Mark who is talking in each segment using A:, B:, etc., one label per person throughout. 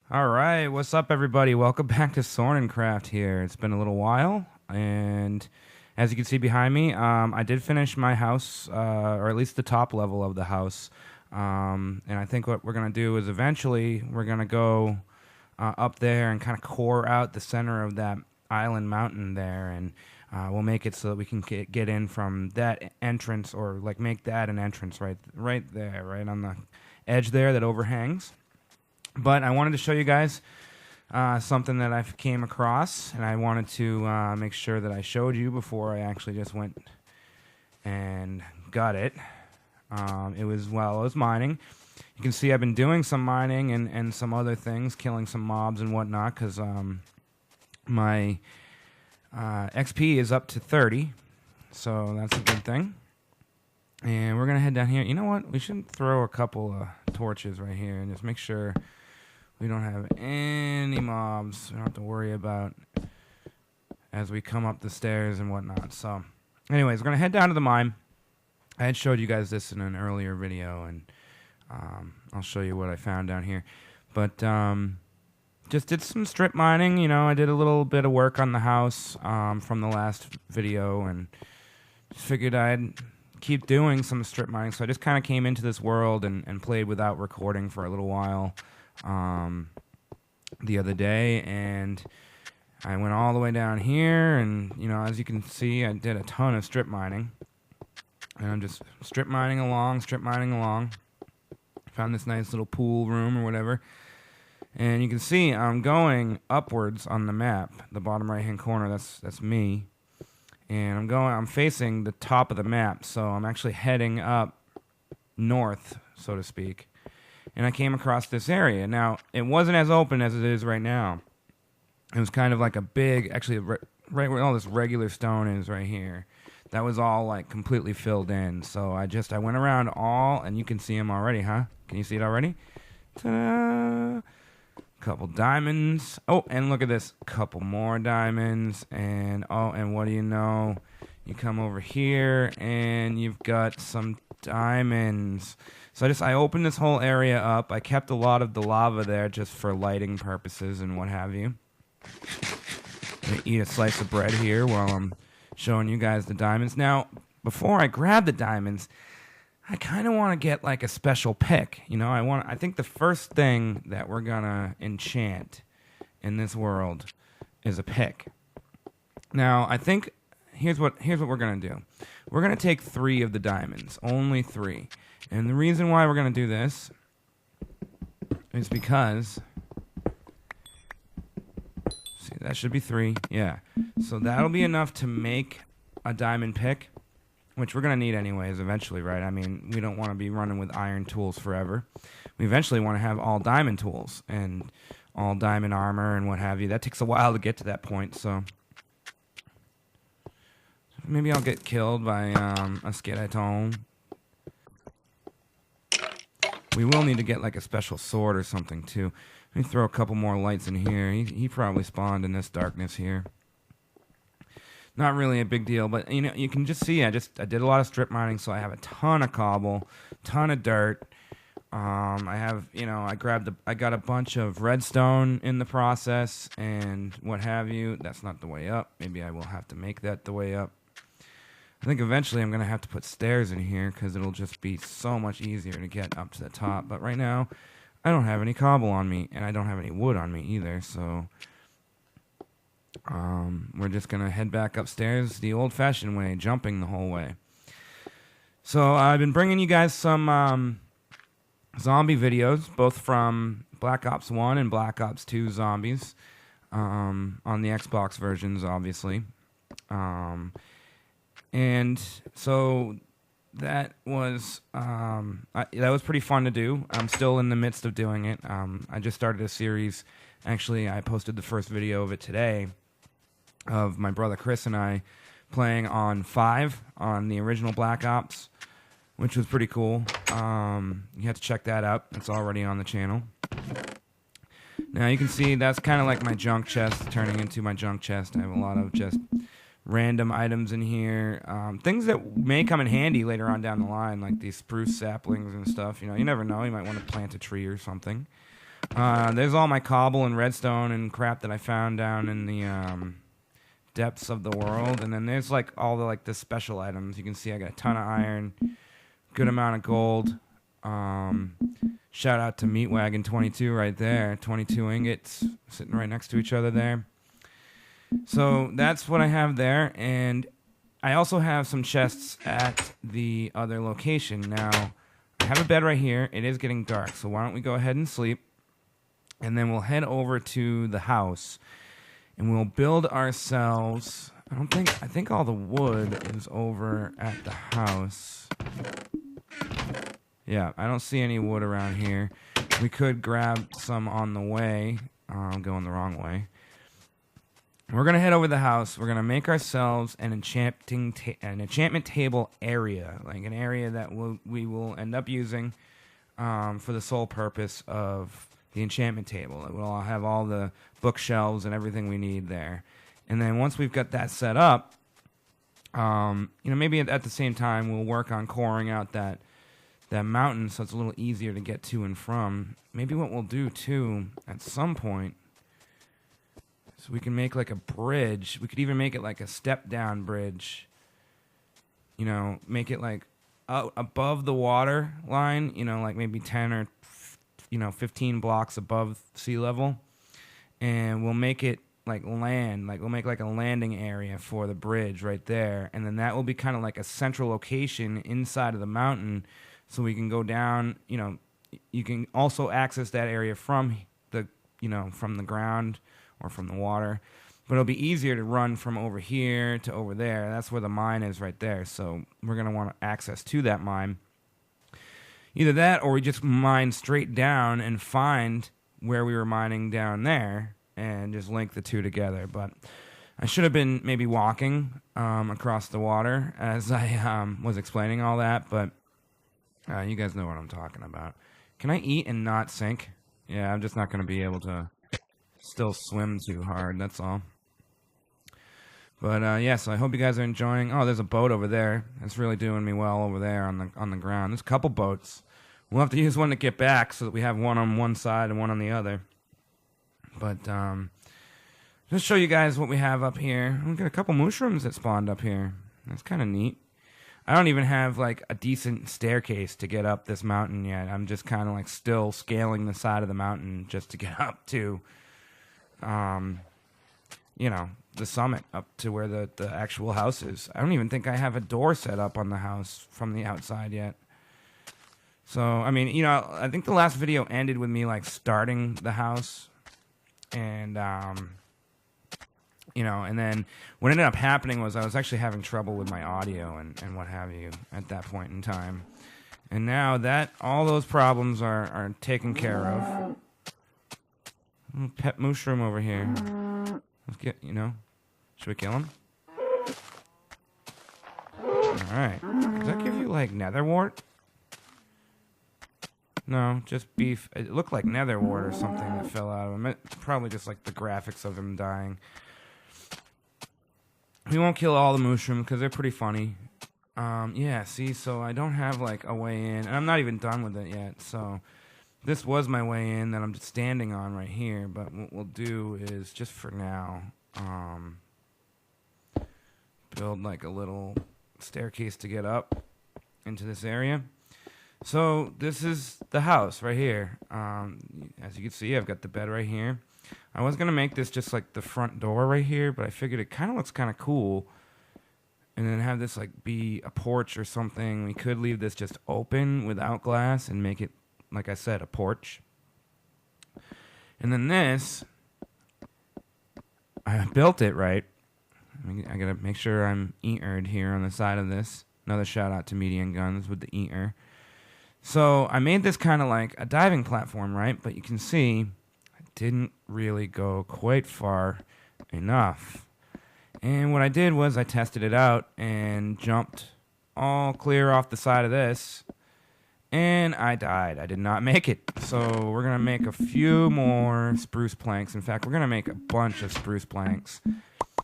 A: All right, what's up, everybody? Welcome back to SorninCraft here. It's been a little while, and as you can see behind me, I did finish my house, or at least the top level of the house. And I think what we're gonna do is eventually we're gonna go up there and kind of core out the center of that island mountain there, and we'll make it so that we can get in from that entrance, or like make that an entrance right there, right on the edge there that overhangs. But I wanted to show you guys something that I came across, and I wanted to make sure that I showed you before I actually just went and got it. It was while I was mining. You can see I've been doing some mining and some other things, killing some mobs and whatnot, because my XP is up to 30, so that's a good thing. And we're going to head down here. You know what? We should throw a couple of torches right here and just make sure we don't have any mobs we don't have to worry about as we come up the stairs and whatnot. So, anyways, we're going to head down to the mine. I had showed you guys this in an earlier video, and I'll show you what I found down here. But just did some strip mining. You know, I did a little bit of work on the house from the last video, and just figured I'd keep doing some strip mining. So I just kind of came into this world and played without recording for a little while the other day, and I went all the way down here, and you know, as you can see, I did a ton of strip mining, and I'm just strip mining along. Found this nice little pool room or whatever, and you can see I'm going upwards on the map, the bottom right hand corner. That's me, and I'm facing the top of the map, so I'm actually heading up north, so to speak. And I came across this area. Now, it wasn't as open as it is right now. It was kind of like a big, actually, right where all this regular stone is right here. That was all like completely filled in. So I went around all, and you can see them already, huh? Can you see it already? Ta-da! Couple diamonds. Oh, and look at this. Couple more diamonds. And what do you know? You come over here, and you've got some diamonds. So I opened this whole area up. I kept a lot of the lava there just for lighting purposes and what have you. I'm gonna eat a slice of bread here while I'm showing you guys the diamonds. Now, before I grab the diamonds, I kind of want to get like a special pick. You know, I think the first thing that we're gonna enchant in this world is a pick. Now, I think here's what we're gonna do. We're gonna take 3 of the diamonds, only 3. And the reason why we're going to do this is because, see, that should be 3, yeah. So that'll be enough to make a diamond pick, which we're going to need anyways eventually, right? I mean, we don't want to be running with iron tools forever. We eventually want to have all diamond tools and all diamond armor and what have you. That takes a while to get to that point, so maybe I'll get killed by a skeleton. We will need to get like a special sword or something too. Let me throw a couple more lights in here. He probably spawned in this darkness here. Not really a big deal, but you know, you can just see I did a lot of strip mining, so I have a ton of cobble, ton of dirt. I have, you know, I got a bunch of redstone in the process and what have you. That's not the way up. Maybe I will have to make that the way up. I think eventually I'm going to have to put stairs in here because it'll just be so much easier to get up to the top. But right now, I don't have any cobble on me, and I don't have any wood on me either. So we're just going to head back upstairs the old-fashioned way, jumping the whole way. So I've been bringing you guys some zombie videos, both from Black Ops 1 and Black Ops 2 zombies, on the Xbox versions, obviously. And so that was pretty fun to do. I'm still in the midst of doing it. I just started a series. Actually, I posted the first video of it today of my brother Chris and I playing on 5 on the original Black Ops, which was pretty cool. You have to check that out. It's already on the channel. Now you can see that's kind of like my junk chest turning into my junk chest. I have a lot of just random items in here, things that may come in handy later on down the line, like these spruce saplings and stuff. You know, you never know. You might want to plant a tree or something. There's all my cobble and redstone and crap that I found down in the depths of the world, and then there's like all the the special items. You can see I got a ton of iron, good amount of gold. Shout out to Meatwagon 22 right there, 22 ingots sitting right next to each other there. So that's what I have there, and I also have some chests at the other location. Now, I have a bed right here. It is getting dark, so why don't we go ahead and sleep, and then we'll head over to the house, and we'll build ourselves. I think all the wood is over at the house. Yeah, I don't see any wood around here. We could grab some on the way. I'm going the wrong way. We're going to head over to the house. We're going to make ourselves an enchantment table area, like an area that we will end up using for the sole purpose of the enchantment table. It will have all the bookshelves and everything we need there. And then once we've got that set up, maybe at the same time we'll work on coring out that mountain so it's a little easier to get to and from. Maybe what we'll do too at some point, so we can make like a bridge. We could even make it like a step down bridge. Make it like above the water line, like maybe 10 or 15 blocks above sea level. And we'll make it like land, like we'll make like a landing area for the bridge right there. And then that will be kind of like a central location inside of the mountain. So we can go down, you can also access that area from the ground or from the water. But it'll be easier to run from over here to over there. That's where the mine is right there. So we're going to want access to that mine. Either that or we just mine straight down and find where we were mining down there and just link the two together. But I should have been maybe walking across the water as I was explaining all that, but you guys know what I'm talking about. Can I eat and not sink? Yeah, I'm just not going to be able to still swim too hard, that's all. But so I hope you guys are enjoying. Oh, there's a boat over there. It's really doing me well over there on the ground. There's a couple boats. We'll have to use one to get back so that we have one on one side and one on the other. But just show you guys what we have up here. We've got a couple mushrooms that spawned up here. That's kind of neat. I don't even have like a decent staircase to get up this mountain yet. I'm just kind of like still scaling the side of the mountain just to get up to, the summit, up to where the actual house is. I don't even think I have a door set up on the house from the outside yet. So, I mean, I think the last video ended with me like starting the house and, and then what ended up happening was I was actually having trouble with my audio and what have you at that point in time. And now that all those problems are taken care of. Little pet mushroom over here. Let's get, should we kill him? Alright. Does that give you like nether wart? No, just beef. It looked like nether wart or something that fell out of him. Probably just like the graphics of him dying. We won't kill all the mushrooms because they're pretty funny. Yeah, see, so I don't have like a way in, and I'm not even done with it yet. So this was my way in that I'm just standing on right here. But what we'll do is just for now, build like a little staircase to get up into this area. So this is the house right here. As you can see, I've got the bed right here. I was going to make this just like the front door right here, but I figured it kind of looks kind of cool. And then have this like be a porch or something. We could leave this just open without glass and make it, like I said, a porch. And then this, I built it right. I got to make sure I'm eatered here on the side of this. Another shout out to Median Guns with the eater. So I made this kind of like a diving platform, right? But you can see I didn't really go quite far enough. And what I did was I tested it out and jumped all clear off the side of this. And I died. I did not make it. So we're going to make a few more spruce planks. In fact, we're going to make a bunch of spruce planks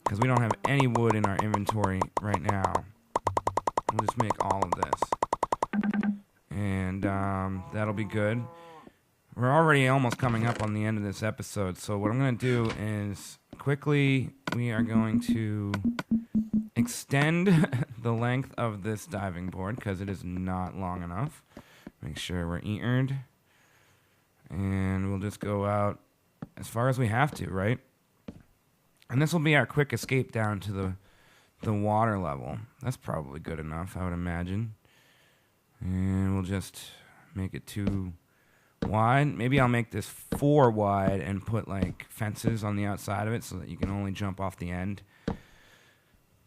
A: because we don't have any wood in our inventory right now. We'll just make all of this. And that'll be good. we're already almost coming up on the end of this episode. So what I'm going to do is quickly we are going to extend the length of this diving board because it is not long enough. Make sure we're eared. And we'll just go out as far as we have to, right? And this will be our quick escape down to the water level. That's probably good enough, I would imagine. And we'll just make it 2 wide. Maybe I'll make this 4 wide and put like fences on the outside of it so that you can only jump off the end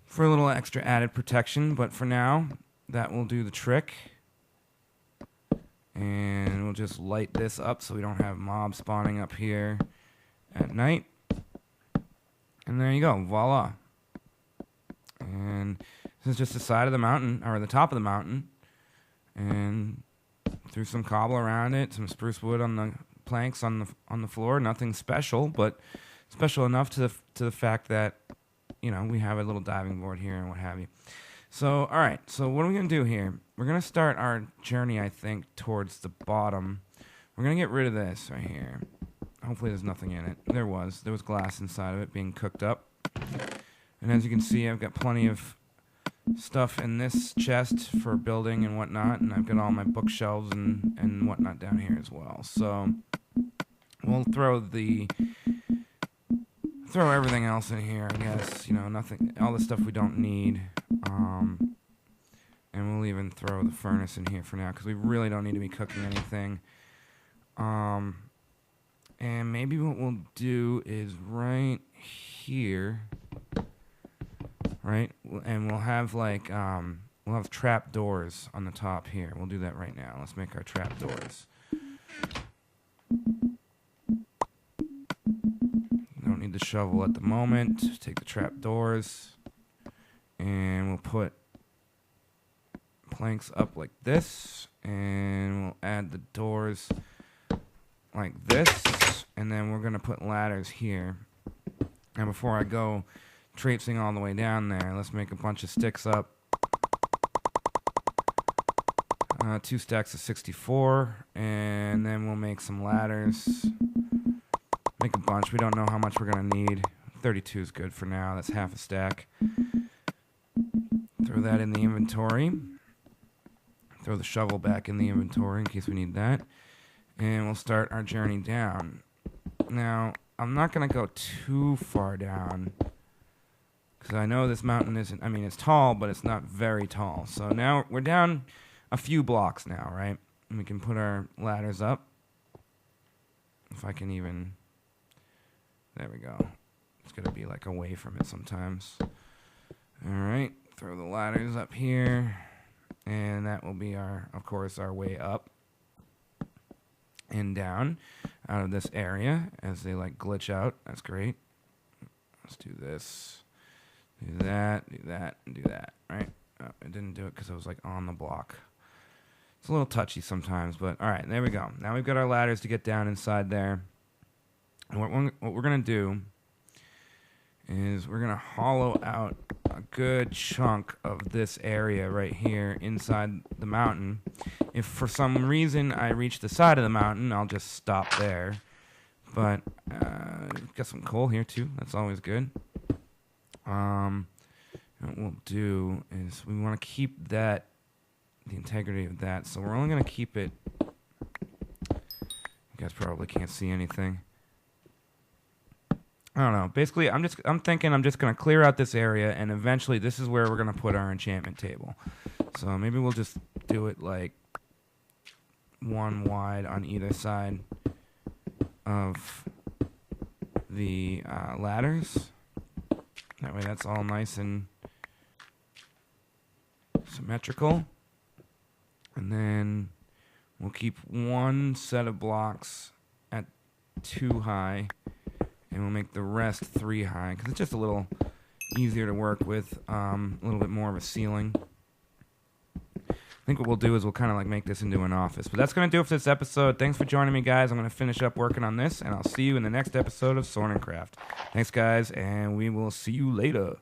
A: for a little extra added protection. But for now, that will do the trick. And we'll just light this up so we don't have mobs spawning up here at night. And there you go, voila. And this is just the side of the mountain, or the top of the mountain. And threw some cobble around it, some spruce wood on the planks on the floor. Nothing special, but special enough to the fact that, you know, we have a little diving board here and what have you. So, all right. So what are we going to do here? We're going to start our journey, I think, towards the bottom. We're going to get rid of this right here. Hopefully there's nothing in it. There was glass inside of it being cooked up. And as you can see, I've got plenty of stuff in this chest for building and whatnot. And I've got all my bookshelves and whatnot down here as well. So we'll throw everything else in here, I guess. You know, nothing, all the stuff we don't need. And we'll even throw the furnace in here for now because we really don't need to be cooking anything. And maybe what we'll do is right here, right? And we'll have like we'll have trap doors on the top here. We'll do that right now. Let's make our trap doors. Don't need the shovel at the moment. Just take the trap doors, and we'll put planks up like this, and we'll add the doors like this, and then we're going to put ladders here. And before I go traipsing all the way down there, let's make a bunch of sticks up. 2 stacks of 64, and then we'll make some ladders. Make a bunch. We don't know how much we're going to need. 32 is good for now. That's half a stack. Throw that in the inventory. Throw the shovel back in the inventory in case we need that. And we'll start our journey down. Now, I'm not going to go too far down because I know this mountain isn't, I mean, it's tall, but it's not very tall. So now we're down a few blocks now, right? And we can put our ladders up. If I can even, there we go. It's going to be like away from it sometimes. All right, throw the ladders up here. And that will be our, of course, our way up and down out of this area as they like glitch out. That's great. Let's do this, do that, and do that. Right? Oh, it didn't do it because it was like on the block. It's a little touchy sometimes, but all right, there we go. Now we've got our ladders to get down inside there. And what we're gonna do is we're gonna hollow out a good chunk of this area right here inside the mountain. If for some reason I reach the side of the mountain, I'll just stop there. But got some coal here too. That's always good. What we'll do is we want to keep that, the integrity of that. So we're only going to keep it. You guys probably can't see anything. I don't know. Basically, I'm thinking I'm just going to clear out this area, and eventually this is where we're going to put our enchantment table. So maybe we'll just do it like 1 wide on either side of the ladders. That way that's all nice and symmetrical. And then we'll keep 1 set of blocks at 2 high. And we'll make the rest 3 high, because it's just a little easier to work with, a little bit more of a ceiling. I think what we'll do is we'll kind of like make this into an office. But that's going to do it for this episode. Thanks for joining me, guys. I'm going to finish up working on this, and I'll see you in the next episode of SorninCraft. Thanks, guys, and we will see you later.